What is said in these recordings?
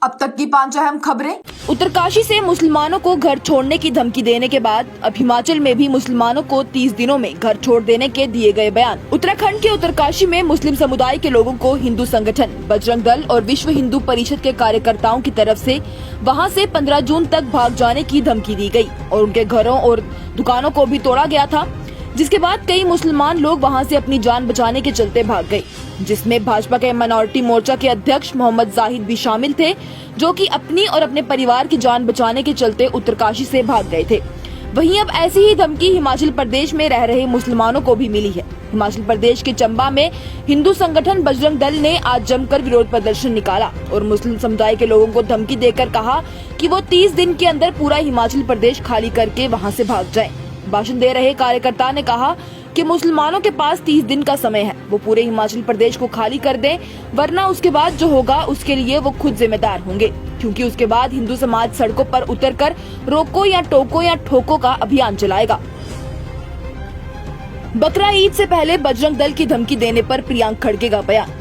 अब तक की 5 अहम खबरें। उत्तरकाशी से मुसलमानों को घर छोड़ने की धमकी देने के बाद अब हिमाचल में भी मुसलमानों को 30 दिनों में घर छोड़ देने के दिए गए बयान। उत्तराखंड के उत्तरकाशी में मुस्लिम समुदाय के लोगों को हिंदू संगठन बजरंग दल और विश्व हिंदू परिषद के कार्यकर्ताओं की तरफ से वहां से 15 जून तक भाग जाने की धमकी दी गई और उनके घरों और दुकानों को भी तोड़ा गया था, जिसके बाद कई मुसलमान लोग वहां से अपनी जान बचाने के चलते भाग गए, जिसमें भाजपा के माइनॉरिटी मोर्चा के अध्यक्ष मोहम्मद जाहिद भी शामिल थे, जो कि अपनी और अपने परिवार की जान बचाने के चलते उत्तरकाशी से भाग गए थे। वहीं अब ऐसी ही धमकी हिमाचल प्रदेश में रह रहे मुसलमानों को भी मिली है। हिमाचल प्रदेश के चंबा में हिंदू संगठन बजरंग दल ने आज जमकर विरोध प्रदर्शन निकाला और मुस्लिम समुदाय के लोगों को धमकी देकर कहा कि वो 30 दिन के अंदर पूरा हिमाचल प्रदेश खाली करके वहां से भाग जाएं। भाषण दे रहे कार्यकर्ता ने कहा कि मुसलमानों के पास 30 दिन का समय है, वो पूरे हिमाचल प्रदेश को खाली कर दें, वरना उसके बाद जो होगा उसके लिए वो खुद जिम्मेदार होंगे, क्योंकि उसके बाद हिंदू समाज सड़कों पर उतरकर रोको या टोको या ठोको का अभियान चलाएगा। बकरा ईद से पहले बजरंग दल की धमकी देने पर प्रियांक खड़गे का बयान।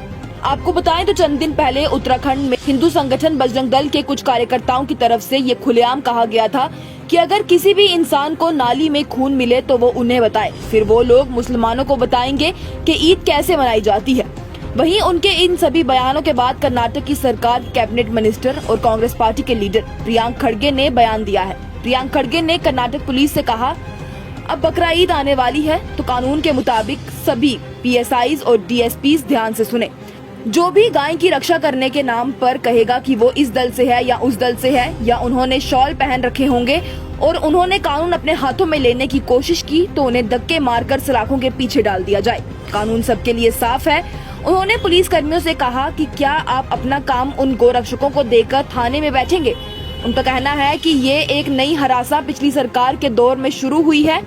आपको बताएं तो चंद दिन पहले उत्तराखंड में हिंदू संगठन बजरंग दल के कुछ कार्यकर्ताओं की तरफ से ये खुलेआम कहा गया था कि अगर किसी भी इंसान को नाली में खून मिले तो वो उन्हें बताए, फिर वो लोग मुसलमानों को बताएंगे कि ईद कैसे मनाई जाती है। वहीं उनके इन सभी बयानों के बाद कर्नाटक की सरकार, कैबिनेट मिनिस्टर और कांग्रेस पार्टी के लीडर प्रियांक खड़गे ने बयान दिया है। प्रियांक खड़गे ने कर्नाटक पुलिस से कहा, अब बकरा ईद आने वाली है तो कानून के मुताबिक सभी PSIs और DSPs ध्यान से सुने। जो भी गाय की रक्षा करने के नाम पर कहेगा कि वो इस दल से है या उस दल से है, या उन्होंने शॉल पहन रखे होंगे और उन्होंने कानून अपने हाथों में लेने की कोशिश की, तो उन्हें धक्के मारकर सलाखों के पीछे डाल दिया जाए। कानून सबके लिए साफ है। उन्होंने पुलिस कर्मियों से कहा कि क्या आप अपना काम उन गोरक्षकों को देकर थाने में बैठेंगे। उनका कहना है कि ये एक नई हरासा पिछली सरकार के दौर में शुरू हुई है।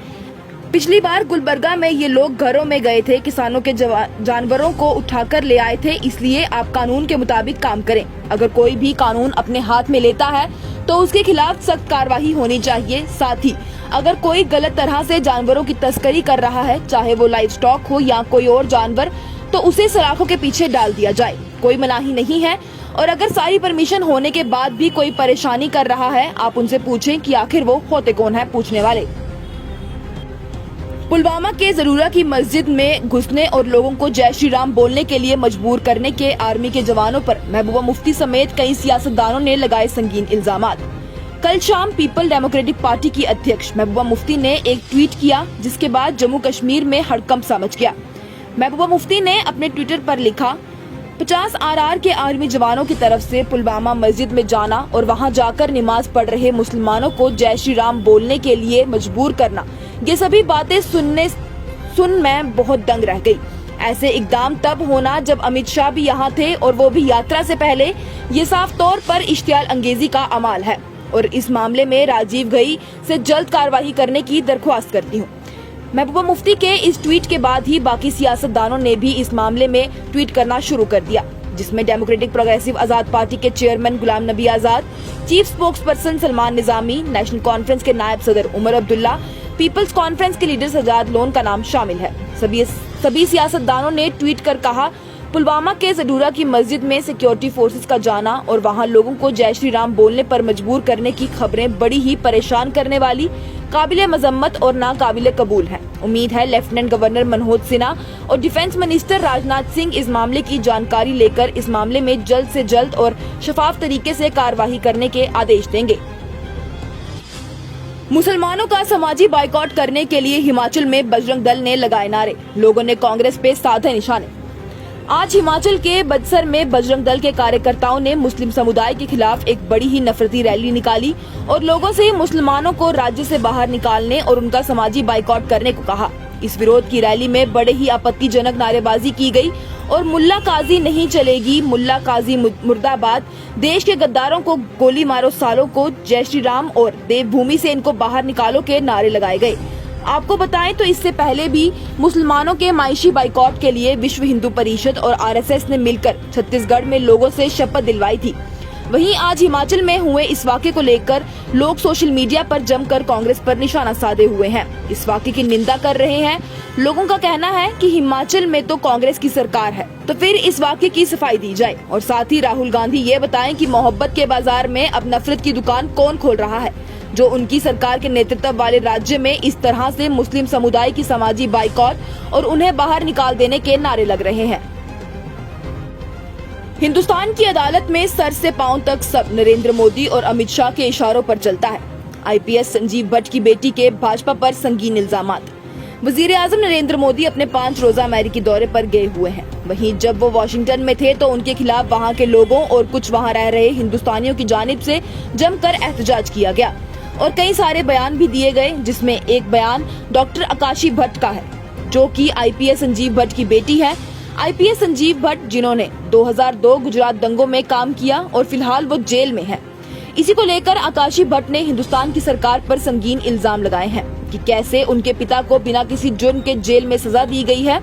पिछली बार गुलबर्गा में ये लोग घरों में गए थे, किसानों के जानवरों को उठाकर ले आए थे, इसलिए आप कानून के मुताबिक काम करें। अगर कोई भी कानून अपने हाथ में लेता है तो उसके खिलाफ सख्त कार्रवाई होनी चाहिए। साथ ही अगर कोई गलत तरह से जानवरों की तस्करी कर रहा है, चाहे वो लाइव स्टॉक हो या कोई और जानवर, तो उसे सलाखों के पीछे डाल दिया जाए। कोई मनाही नहीं है। और अगर सारी परमिशन होने के बाद भी कोई परेशानी कर रहा है, आप उनसे पूछें कि आखिर वो होते कौन है पूछने वाले। पुलवामा के जरूरा की मस्जिद में घुसने और लोगों को जय श्री राम बोलने के लिए मजबूर करने के आर्मी के जवानों पर महबूबा मुफ्ती समेत कई सियासतदानों ने लगाए संगीन इल्जामात। कल शाम पीपल डेमोक्रेटिक पार्टी की अध्यक्ष महबूबा मुफ्ती ने एक ट्वीट किया, जिसके बाद जम्मू कश्मीर में हड़कंप सा मच गया। महबूबा मुफ्ती ने अपने ट्विटर पर लिखा, 50 RR के आर्मी जवानों की तरफ से पुलवामा मस्जिद में जाना और वहां जाकर नमाज पढ़ रहे मुसलमानों को जय श्री राम बोलने के लिए मजबूर करना, ये सभी बातें सुन मैं बहुत दंग रह गई। ऐसे इकदाम तब होना जब अमित शाह भी यहाँ थे, और वो भी यात्रा से पहले, ये साफ तौर पर इश्तियाल अंगेजी का अमाल है और इस मामले में राजीव घई से जल्द कार्रवाई करने की दरख्वास्त करती हूँ। महबूबा मुफ्ती के इस ट्वीट के बाद ही बाकी सियासतदानों ने भी इस मामले में ट्वीट करना शुरू कर दिया, जिसमें डेमोक्रेटिक प्रोग्रेसिव आजाद पार्टी के chairman Ghulam Nabi Azad, chief spokesperson Salman Nizami, national conference के नायब सदर उमर अब्दुल्ला, पीपल्स कॉन्फ्रेंस के लीडर सजाद लोन का नाम शामिल है। सभी सियासतदानों ने ट्वीट कर कहा, पुलवामा के जडूरा की मस्जिद में सिक्योरिटी फोर्सेस का जाना और वहां लोगों को जय श्री राम बोलने पर मजबूर करने की खबरें बड़ी ही परेशान करने वाली, काबिले मजम्मत और नाकाबिले कबूल है। उम्मीद है लेफ्टिनेंट गवर्नर मनोज सिन्हा और डिफेंस मिनिस्टर राजनाथ सिंह इस मामले की जानकारी लेकर इस मामले में जल्द से जल्द और शफाफ तरीके से कार्रवाई करने के आदेश देंगे। मुसलमानों का समाजी बाइकॉट करने के लिए हिमाचल में बजरंग दल ने लगाए नारे, लोगों ने कांग्रेस पे साधे निशाने। आज हिमाचल के बदसर में बजरंग दल के कार्यकर्ताओं ने मुस्लिम समुदाय के खिलाफ एक बड़ी ही नफरती रैली निकाली और लोगों से मुसलमानों को राज्य से बाहर निकालने और उनका समाजी बाइकॉट करने को कहा। इस विरोध की रैली में बड़े ही आपत्तिजनक नारेबाजी की गई और मुल्ला काजी नहीं चलेगी, मुल्ला काजी मुर्दाबाद, देश के गद्दारों को गोली मारो, सालों को जय श्री राम और देवभूमि से इनको बाहर निकालो के नारे लगाए गए। आपको बताएं तो इससे पहले भी मुसलमानों के मायशी बाइकॉट के लिए विश्व हिंदू परिषद और RSS ने मिलकर छत्तीसगढ़ में लोगों से शपथ दिलवाई थी। वहीं आज हिमाचल में हुए इस वाक़े को लेकर लोग सोशल मीडिया पर जमकर कांग्रेस पर निशाना साधे हुए हैं। इस वाक़े की निंदा कर रहे हैं। लोगों का कहना है कि हिमाचल में तो कांग्रेस की सरकार है, तो फिर इस वाक़े की सफाई दी जाए। और साथ ही राहुल गांधी ये बताएं कि मोहब्बत के बाजार में अब नफरत की दुकान कौन खोल रहा है, जो उनकी सरकार के नेतृत्व वाले राज्य में इस तरह से मुस्लिम समुदाय की समाजी बाइकॉट और उन्हें बाहर निकाल देने के नारे लग रहे हैं। हिंदुस्तान की अदालत में सर से पांव तक सब नरेंद्र मोदी और अमित शाह के इशारों पर चलता है। आईपीएस संजीव भट्ट की बेटी के भाजपा पर संगीन इल्जामात। वजीर आजम नरेंद्र मोदी अपने 5 रोजा अमेरिकी दौरे पर गए हुए हैं। वहीं जब वो वॉशिंगटन में थे तो उनके खिलाफ वहां के लोगों और कुछ वहां रह रहे हिंदुस्तानियों की जानिब से जमकर एहतजाज किया गया और कई सारे बयान भी दिए गए, जिसमें एक बयान डॉक्टर आकाशी भट्ट का है, जो कि आईपीएस संजीव भट्ट की बेटी है। आईपीएस संजीव भट्ट जिन्होंने 2002 गुजरात दंगों में काम किया और फिलहाल वो जेल में है। इसी को लेकर आकाशी भट्ट ने हिंदुस्तान की सरकार पर संगीन इल्जाम लगाए हैं कि कैसे उनके पिता को बिना किसी जुर्म के जेल में सजा दी गई है।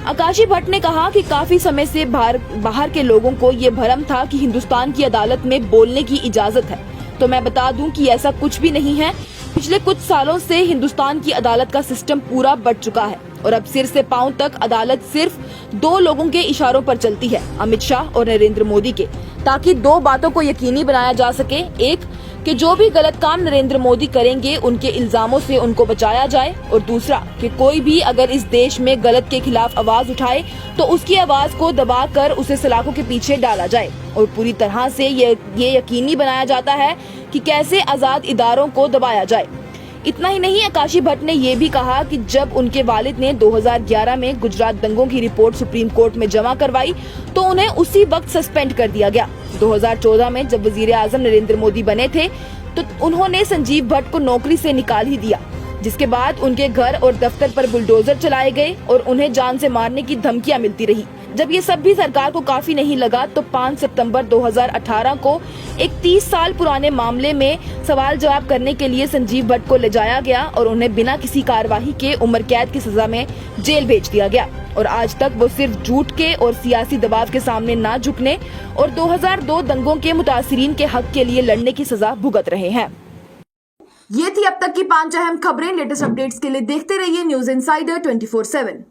आकाशी भट्ट ने कहा कि काफी समय से बाहर के लोगों को ये भ्रम था कि हिंदुस्तान की अदालत में बोलने की इजाजत है, तो मैं बता दूं कि ऐसा कुछ भी नहीं है। पिछले कुछ सालों से हिंदुस्तान की अदालत का सिस्टम पूरा बढ़ चुका है और अब सिर से पांव तक अदालत सिर्फ 2 लोगों के इशारों पर चलती है, अमित शाह और नरेंद्र मोदी के, ताकि 2 बातों को यकीनी बनाया जा सके। एक, कि जो भी गलत काम नरेंद्र मोदी करेंगे उनके इल्जामों से उनको बचाया जाए, और दूसरा कि कोई भी अगर इस देश में गलत के खिलाफ आवाज उठाए तो उसकी आवाज को दबाकर उसे सलाखों के पीछे डाला जाए और पूरी तरह से ये यकीनी बनाया जाता है कि कैसे आजाद इदारों को दबाया जाए। इतना ही नहीं, आकाशी भट्ट ने ये भी कहा कि जब उनके वालिद ने 2011 में गुजरात दंगों की रिपोर्ट सुप्रीम कोर्ट में जमा करवाई तो उन्हें उसी वक्त सस्पेंड कर दिया गया। 2014 में जब वजीर आजम नरेंद्र मोदी बने थे तो उन्होंने संजीव भट्ट को नौकरी से निकाल ही दिया, जिसके बाद उनके घर और दफ्तर पर बुलडोजर चलाए गए और उन्हें जान से मारने की धमकियां मिलती रही। जब ये सब भी सरकार को काफी नहीं लगा तो 5 सितंबर 2018 को एक 30 साल पुराने मामले में सवाल जवाब करने के लिए संजीव भट्ट को ले जाया गया और उन्हें बिना किसी कार्यवाही के उम्र कैद की सजा में जेल भेज दिया गया। और आज तक वो सिर्फ झूठ के और सियासी दबाव के सामने ना झुकने और 2002 दंगों के मुतासिरीन के हक के लिए लड़ने की सजा भुगत रहे हैं। ये थी अब तक की 5 अहम खबरें। लेटेस्ट अपडेट्स के लिए देखते रहिए न्यूज इनसाइडर 24/7।